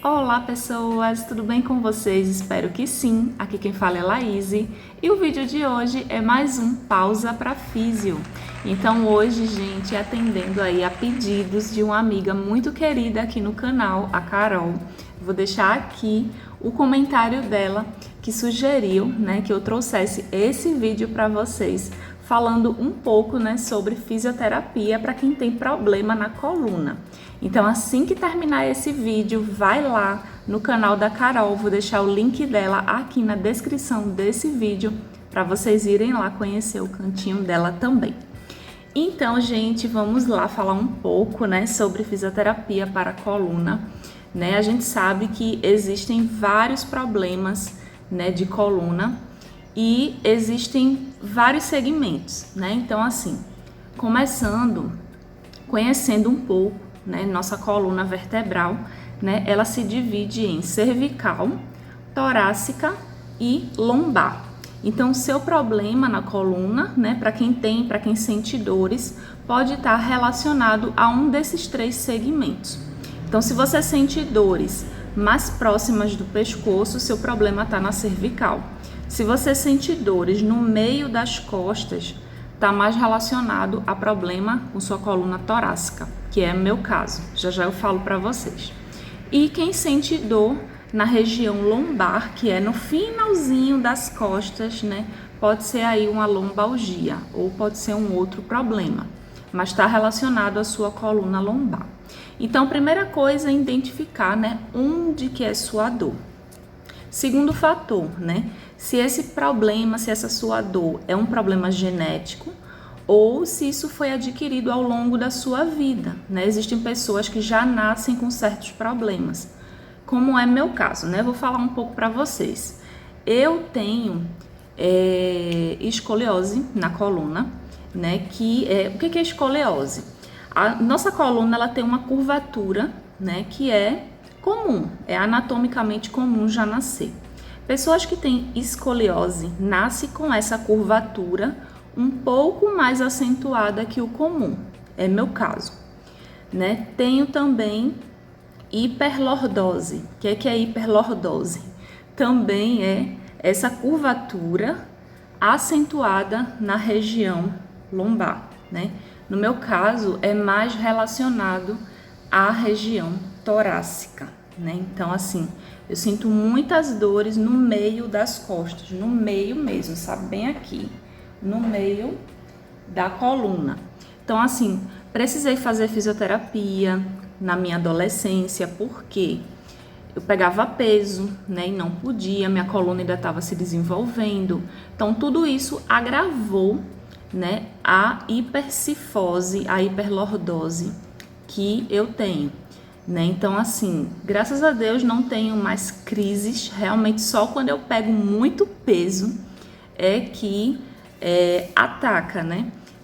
Olá pessoas, tudo bem com vocês? Espero que sim. Aqui quem fala é Laíse e o vídeo de hoje é mais um Pausa para Físio. Então hoje, gente, atendendo aí a pedidos de uma amiga muito querida aqui no canal, a Carol, vou deixar aqui o comentário dela que sugeriu, que eu trouxesse esse vídeo para vocês, falando um pouco, sobre fisioterapia para quem tem problema na coluna. Então, assim que terminar esse vídeo, vai lá no canal da Carol, vou deixar o link dela aqui na descrição desse vídeo para vocês irem lá conhecer o cantinho dela também. Então, gente, vamos lá falar um pouco, sobre fisioterapia para a coluna. A gente sabe que existem vários problemas, de coluna e existem vários segmentos, Então, assim, começando, conhecendo um pouco, nossa coluna vertebral, ela se divide em cervical, torácica e lombar. Então, seu problema na coluna, para quem sente dores, pode estar relacionado a um desses três segmentos. Então, se você sente dores mais próximas do pescoço, seu problema está na cervical. Se você sente dores no meio das costas, está mais relacionado a problema com sua coluna torácica, que é o meu caso. Já já eu falo para vocês. E quem sente dor na região lombar, que é no finalzinho das costas, pode ser aí uma lombalgia ou pode ser um outro problema, mas está relacionado à sua coluna lombar. Então, a primeira coisa é identificar, onde que é sua dor. Segundo fator, se esse problema, se essa sua dor é um problema genético ou se isso foi adquirido ao longo da sua vida, Existem pessoas que já nascem com certos problemas, como é meu caso, Vou falar um pouco para vocês. Eu tenho escoliose na coluna, o que é escoliose? A nossa coluna ela tem uma curvatura, que é comum, é anatomicamente comum já nascer. Pessoas que têm escoliose nascem com essa curvatura um pouco mais acentuada que o comum, é meu caso. Tenho também hiperlordose. O que é hiperlordose? Também é essa curvatura acentuada na região lombar, No meu caso, é mais relacionado à região torácica, Então, assim, eu sinto muitas dores no meio das costas, no meio mesmo, sabe? Bem aqui, no meio da coluna. Então, assim, precisei fazer fisioterapia na minha adolescência, porque eu pegava peso, e não podia, minha coluna ainda estava se desenvolvendo. Então, tudo isso agravou a hipercifose, a hiperlordose que eu tenho, Então, assim, graças a Deus não tenho mais crises, realmente só quando eu pego muito peso é que ataca,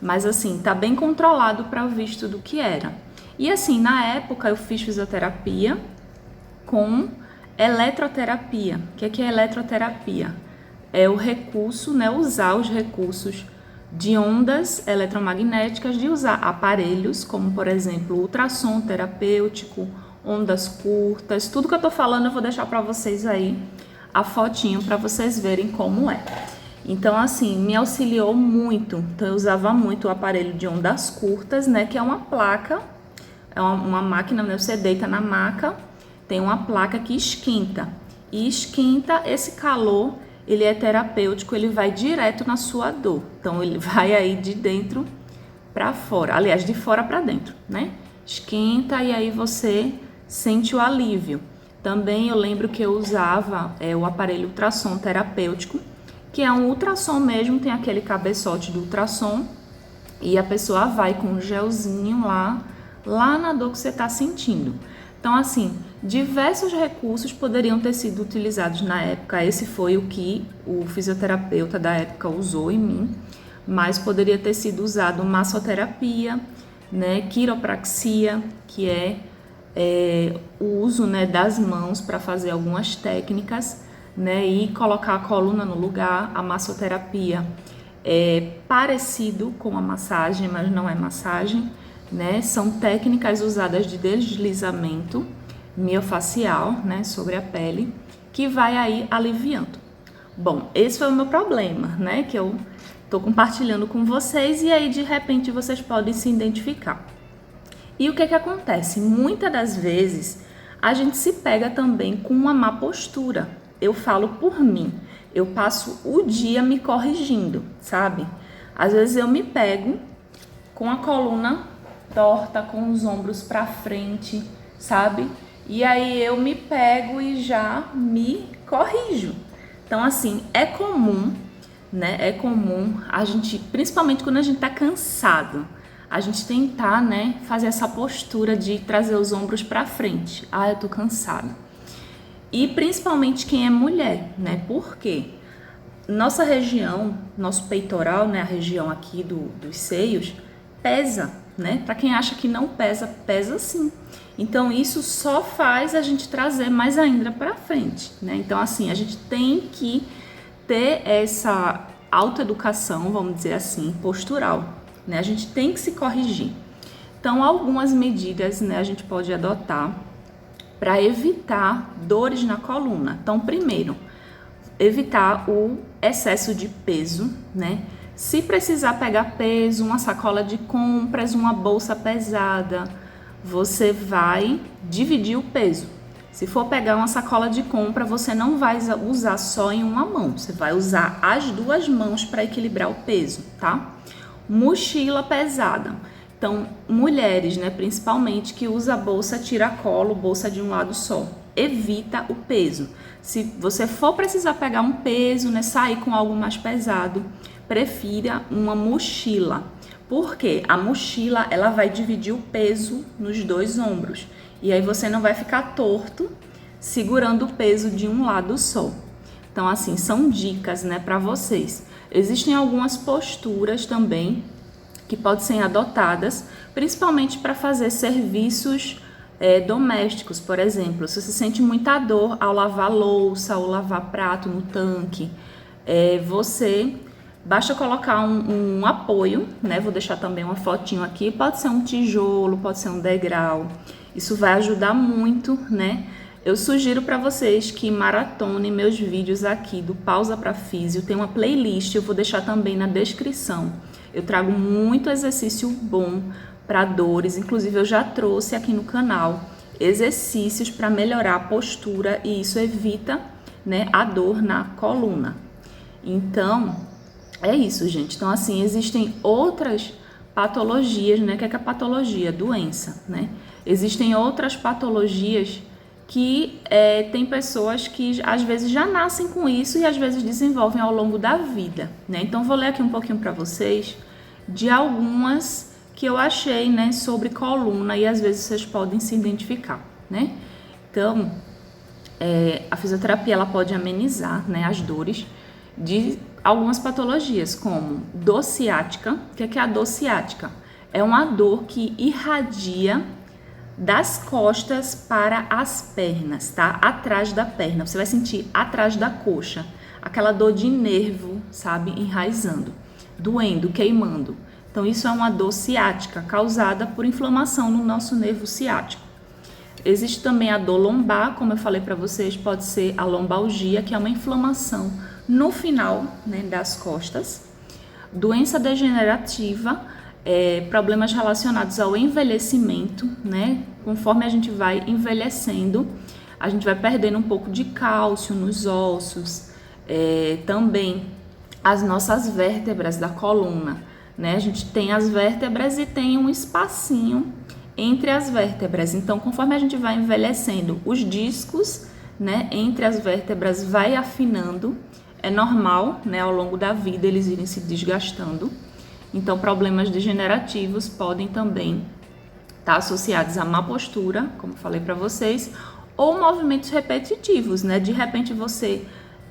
Mas, assim, tá bem controlado para o visto do que era. E, assim, na época eu fiz fisioterapia com eletroterapia. O que é eletroterapia? É o recurso, usar os recursos de ondas eletromagnéticas, de usar aparelhos como, por exemplo, ultrassom terapêutico, ondas curtas, tudo que eu tô falando eu vou deixar para vocês aí a fotinho para vocês verem como é. Então, assim, me auxiliou muito. Então, eu usava muito o aparelho de ondas curtas, que é uma placa, é uma máquina, Você deita na maca, tem uma placa que esquenta. E esquenta esse calor, ele é terapêutico, ele vai direto na sua dor. Então, ele vai aí de dentro para fora. Aliás, de fora para dentro, Esquenta e aí você sente o alívio. Também eu lembro que eu usava o aparelho ultrassom terapêutico, que é um ultrassom mesmo, tem aquele cabeçote do ultrassom e a pessoa vai com um gelzinho lá na dor que você está sentindo. Então, assim, diversos recursos poderiam ter sido utilizados na época. Esse foi o que o fisioterapeuta da época usou em mim, mas poderia ter sido usado massoterapia, quiropraxia, que é o uso, das mãos para fazer algumas técnicas, e colocar a coluna no lugar. A massoterapia é parecido com a massagem, mas não é massagem, São técnicas usadas de deslizamento miofacial, né, sobre a pele, que vai aí aliviando. Bom, esse foi o meu problema, né, que eu tô compartilhando com vocês e aí de repente vocês podem se identificar. E o que que acontece? Muitas das vezes a gente se pega também com uma má postura. Eu falo por mim, eu passo o dia me corrigindo, sabe? Às vezes eu me pego com a coluna torta, com os ombros para frente, sabe? E aí eu me pego e já me corrijo. Então assim, é comum, né? É comum a gente, principalmente quando a gente tá cansado, a gente tentar, né, fazer essa postura de trazer os ombros para frente. Ah, eu tô cansada. E principalmente quem é mulher, né? Por quê? Nossa região, nosso peitoral, né, a região aqui dos seios, pesa, né? Para quem acha que não pesa, pesa sim. Então isso só faz a gente trazer mais ainda para frente, né? Então assim, a gente tem que ter essa autoeducação, vamos dizer assim, postural, né? A gente tem que se corrigir. Então algumas medidas, né, a gente pode adotar para evitar dores na coluna. Então primeiro, evitar o excesso de peso, né? Se precisar pegar peso, uma sacola de compras, uma bolsa pesada, você vai dividir o peso. Se for pegar uma sacola de compra, você não vai usar só em uma mão, você vai usar as duas mãos para equilibrar o peso, tá? Mochila pesada. Então, mulheres, né, principalmente, que usa bolsa tiracolo, bolsa de um lado só, evita o peso. Se você for precisar pegar um peso, né, sair com algo mais pesado, prefira uma mochila. Porque a mochila, ela vai dividir o peso nos dois ombros. E aí você não vai ficar torto segurando o peso de um lado só. Então, assim, são dicas, né, para vocês. Existem algumas posturas também que podem ser adotadas, principalmente para fazer serviços domésticos, por exemplo. Se você sente muita dor ao lavar louça ou lavar prato no tanque, você basta colocar um apoio, né? Vou deixar também uma fotinho aqui, pode ser um tijolo, pode ser um degrau. Isso vai ajudar muito, né? Eu sugiro para vocês que maratonem meus vídeos aqui do Pausa para Físio. Tem uma playlist, eu vou deixar também na descrição. Eu trago muito exercício bom para dores, inclusive eu já trouxe aqui no canal exercícios para melhorar a postura e isso evita, né, a dor na coluna. Então, é isso, gente. Então, assim, existem outras patologias, né? O que é a patologia? Doença, né? Existem outras patologias que tem pessoas que às vezes já nascem com isso e às vezes desenvolvem ao longo da vida, né? Então, vou ler aqui um pouquinho para vocês de algumas que eu achei, né, sobre coluna e às vezes vocês podem se identificar, né? Então, a fisioterapia ela pode amenizar, né, as dores de algumas patologias, como dor ciática. O que é a dor ciática? É uma dor que irradia das costas para as pernas, tá? Atrás da perna. Você vai sentir atrás da coxa. Aquela dor de nervo, sabe? Enraizando, doendo, queimando. Então, isso é uma dor ciática causada por inflamação no nosso nervo ciático. Existe também a dor lombar, como eu falei para vocês, pode ser a lombalgia, que é uma inflamação no final, né, das costas. Doença degenerativa, problemas relacionados ao envelhecimento, né? Conforme a gente vai envelhecendo, a gente vai perdendo um pouco de cálcio nos ossos, também as nossas vértebras da coluna, né? A gente tem as vértebras e tem um espacinho entre as vértebras. Então, conforme a gente vai envelhecendo, os discos, né, entre as vértebras vai afinando. É normal, né, ao longo da vida eles irem se desgastando. Então, problemas degenerativos podem também estar associados à má postura, como falei para vocês, ou movimentos repetitivos, né? De repente você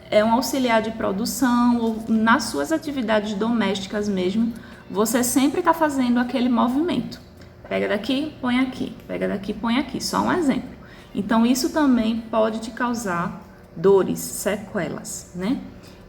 é um auxiliar de produção ou nas suas atividades domésticas mesmo, você sempre está fazendo aquele movimento. Pega daqui, põe aqui, pega daqui, põe aqui, só um exemplo. Então, isso também pode te causar dores, sequelas, né?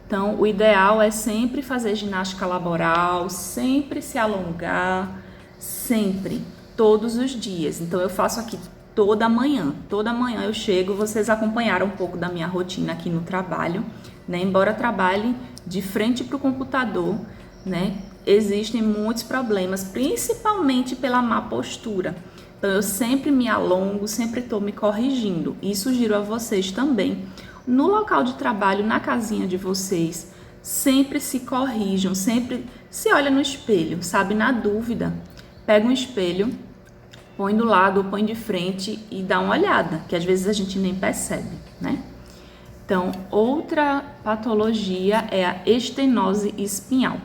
Então, o ideal é sempre fazer ginástica laboral, sempre se alongar, sempre, todos os dias. Então, eu faço aqui toda manhã. Toda manhã eu chego, vocês acompanharam um pouco da minha rotina aqui no trabalho, né? Embora trabalhe de frente para o computador, né? Existem muitos problemas, principalmente pela má postura. Então eu sempre me alongo, sempre estou me corrigindo. E sugiro a vocês também, no local de trabalho, na casinha de vocês, sempre se corrijam, sempre se olha no espelho, sabe? Na dúvida, pega um espelho, põe do lado ou põe de frente e dá uma olhada, que às vezes a gente nem percebe, né? Então, outra patologia é a estenose espinhal.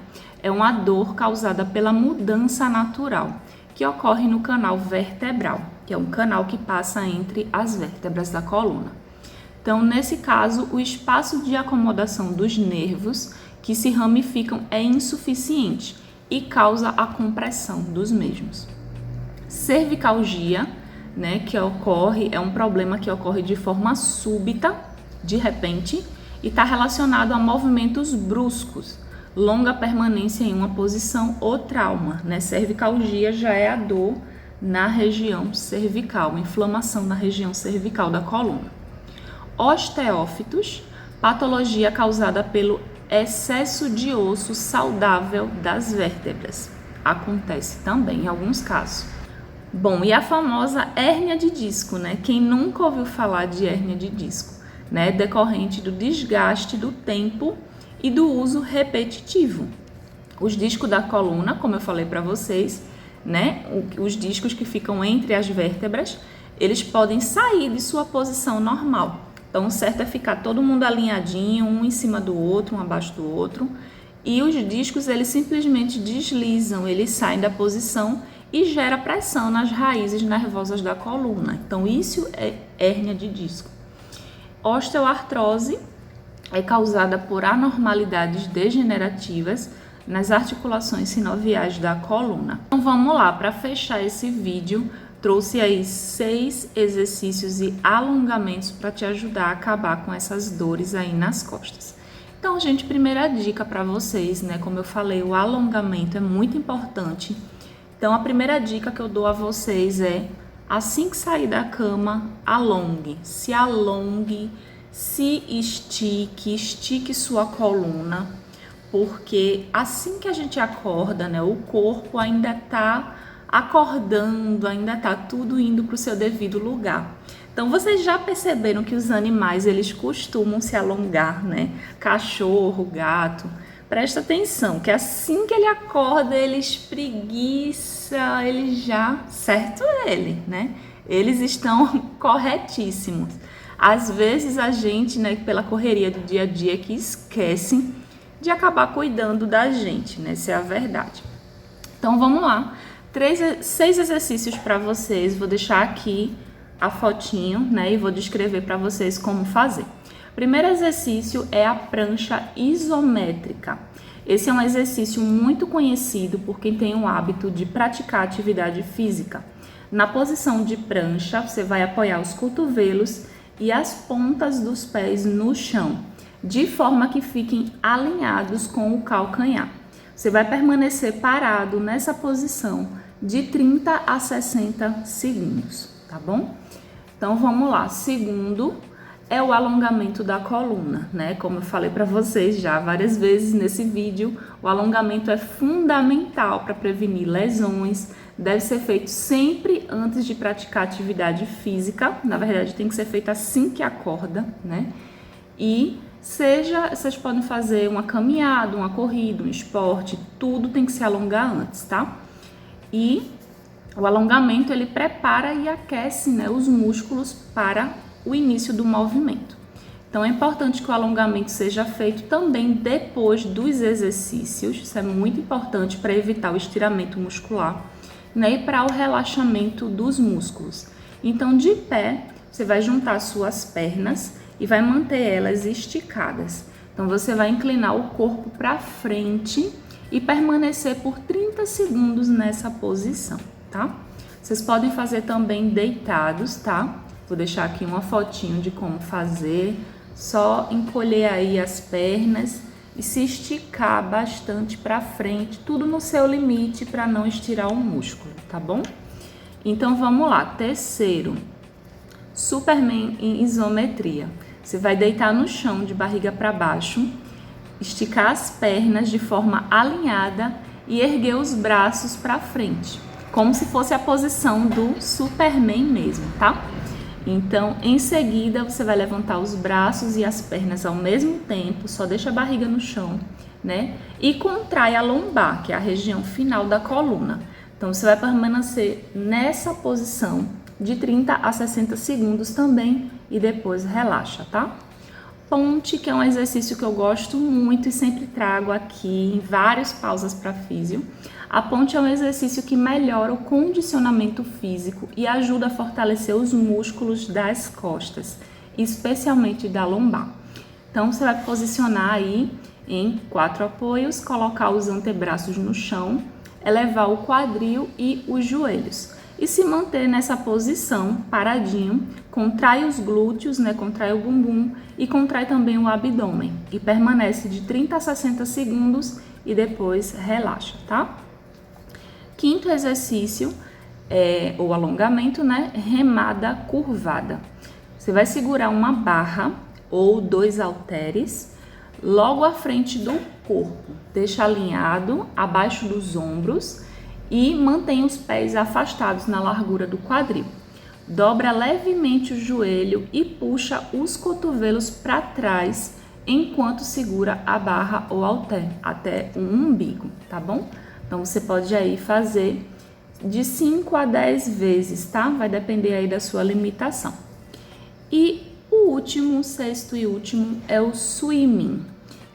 É uma dor causada pela mudança natural, que ocorre no canal vertebral, que é um canal que passa entre as vértebras da coluna. Então, nesse caso, o espaço de acomodação dos nervos que se ramificam é insuficiente e causa a compressão dos mesmos. Cervicalgia, né, que ocorre, é um problema que ocorre de forma súbita, de repente, e está relacionado a movimentos bruscos, longa permanência em uma posição ou trauma, né? Cervicalgia já é a dor na região cervical, inflamação na região cervical da coluna. Osteófitos, patologia causada pelo excesso de osso saudável das vértebras. Acontece também em alguns casos. Bom, e a famosa hérnia de disco, né? Quem nunca ouviu falar de hérnia de disco, né? Decorrente do desgaste do tempo e do uso repetitivo. Os discos da coluna, como eu falei para vocês, né? Os discos que ficam entre as vértebras, eles podem sair de sua posição normal. Então, o certo é ficar todo mundo alinhadinho, um em cima do outro, um abaixo do outro. E os discos, eles simplesmente deslizam, eles saem da posição e gera pressão nas raízes nervosas da coluna. Então, isso é hérnia de disco. Osteoartrose é causada por anormalidades degenerativas nas articulações sinoviais da coluna. Então, vamos lá, para fechar esse vídeo, trouxe aí 6 exercícios e alongamentos para te ajudar a acabar com essas dores aí nas costas. Então, gente, primeira dica para vocês, né? Como eu falei, o alongamento é muito importante. Então, a primeira dica que eu dou a vocês é, assim que sair da cama, alongue, se estique sua coluna, porque assim que a gente acorda, né, o corpo ainda está acordando, ainda está tudo indo para o seu devido lugar. Então, vocês já perceberam que os animais, eles costumam se alongar, né? Cachorro, gato. Presta atenção, que assim que ele acorda, ele espreguiça, ele já... Certo ele, né? Eles estão corretíssimos. Às vezes a gente, né, pela correria do dia a dia, que esquece de acabar cuidando da gente, né? Essa é a verdade. Então, vamos lá. 6 exercícios para vocês. Vou deixar aqui a fotinho, né? E vou descrever para vocês como fazer. Primeiro exercício é a prancha isométrica. Esse é um exercício muito conhecido por quem tem o hábito de praticar atividade física. Na posição de prancha, você vai apoiar os cotovelos e as pontas dos pés no chão, de forma que fiquem alinhados com o calcanhar. Você vai permanecer parado nessa posição de 30 a 60 segundos, tá bom? Então, vamos lá. Segundo é o alongamento da coluna, né? Como eu falei para vocês já várias vezes nesse vídeo, o alongamento é fundamental para prevenir lesões, deve ser feito sempre antes de praticar atividade física, na verdade tem que ser feito assim que acorda, né? E vocês podem fazer uma caminhada, uma corrida, um esporte, tudo tem que se alongar antes, tá? E o alongamento, ele prepara e aquece, né, os músculos para o início do movimento. Então, é importante que o alongamento seja feito também depois dos exercícios. Isso é muito importante para evitar o estiramento muscular, né, e para o relaxamento dos músculos. Então, de pé, você vai juntar suas pernas e vai manter elas esticadas. Então, você vai inclinar o corpo para frente e permanecer por 30 segundos nessa posição, tá? Vocês podem fazer também deitados, tá? Vou deixar aqui uma fotinho de como fazer. Só encolher aí as pernas e se esticar bastante para frente, tudo no seu limite para não estirar o músculo, tá bom? Então, vamos lá. Terceiro, Superman em isometria. Você vai deitar no chão de barriga para baixo, esticar as pernas de forma alinhada e erguer os braços para frente, como se fosse a posição do Superman mesmo, tá? Então, em seguida, você vai levantar os braços e as pernas ao mesmo tempo, só deixa a barriga no chão, né? E contrai a lombar, que é a região final da coluna. Então, você vai permanecer nessa posição de 30 a 60 segundos também e depois relaxa, tá? Ponte, que é um exercício que eu gosto muito e sempre trago aqui em várias pausas para físio. A ponte é um exercício que melhora o condicionamento físico e ajuda a fortalecer os músculos das costas, especialmente da lombar. Então, você vai posicionar aí em 4 apoios, colocar os antebraços no chão, elevar o quadril e os joelhos. E se manter nessa posição, paradinho, contrai os glúteos, né? Contrai o bumbum e contrai também o abdômen. E permanece de 30 a 60 segundos e depois relaxa, tá? Quinto exercício é o alongamento, né? Remada curvada. Você vai segurar uma barra ou 2 halteres logo à frente do corpo. Deixa alinhado abaixo dos ombros e mantém os pés afastados na largura do quadril. Dobra levemente o joelho e puxa os cotovelos para trás enquanto segura a barra ou halter até o umbigo, tá bom? Então, você pode aí fazer de 5 a 10 vezes, tá? Vai depender aí da sua limitação. E o último, sexto e último, é o swimming.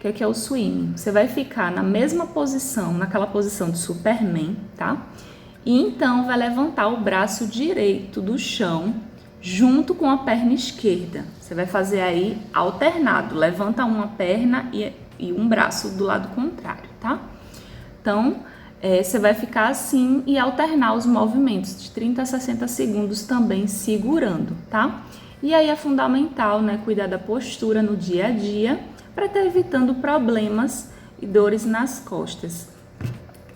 O que é o swimming? Você vai ficar na mesma posição, naquela posição de Superman, tá? E então vai levantar o braço direito do chão junto com a perna esquerda. Você vai fazer aí alternado, levanta uma perna e um braço do lado contrário, tá? Então, você vai ficar assim e alternar os movimentos de 30 a 60 segundos também segurando, tá? E aí é fundamental, né, cuidar da postura no dia a dia para estar evitando problemas e dores nas costas.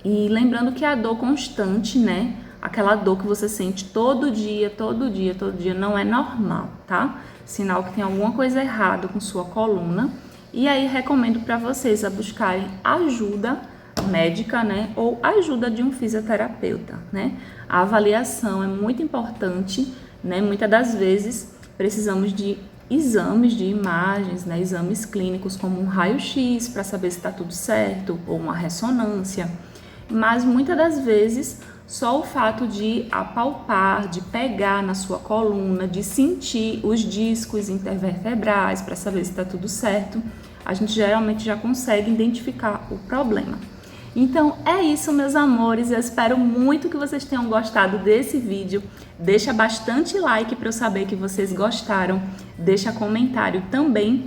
E lembrando que a dor constante, né, aquela dor que você sente todo dia, não é normal, tá? Sinal que tem alguma coisa errada com sua coluna. E aí recomendo para vocês a buscarem ajuda médica, né, ou ajuda de um fisioterapeuta, né? A avaliação é muito importante, né? Muitas das vezes precisamos de exames de imagens, né, exames clínicos como um raio-x para saber se está tudo certo ou uma ressonância, mas muitas das vezes só o fato de apalpar, de pegar na sua coluna, de sentir os discos intervertebrais para saber se está tudo certo, a gente geralmente já consegue identificar o problema. Então é isso, meus amores, eu espero muito que vocês tenham gostado desse vídeo. Deixa bastante like para eu saber que vocês gostaram, deixa comentário também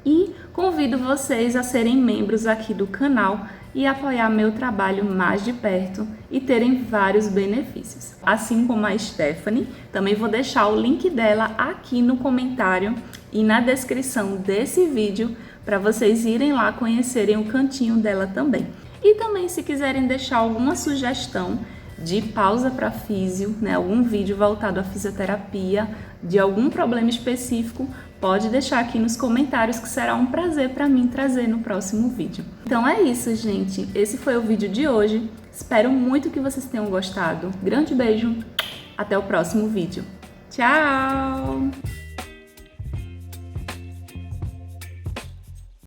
e convido vocês a serem membros aqui do canal e apoiar meu trabalho mais de perto e terem vários benefícios. Assim como a Stephanie, também vou deixar o link dela aqui no comentário e na descrição desse vídeo para vocês irem lá conhecerem o cantinho dela também. E também, se quiserem deixar alguma sugestão de pausa para físio, né, algum vídeo voltado à fisioterapia, de algum problema específico, pode deixar aqui nos comentários que será um prazer para mim trazer no próximo vídeo. Então é isso, gente. Esse foi o vídeo de hoje. Espero muito que vocês tenham gostado. Grande beijo. Até o próximo vídeo. Tchau!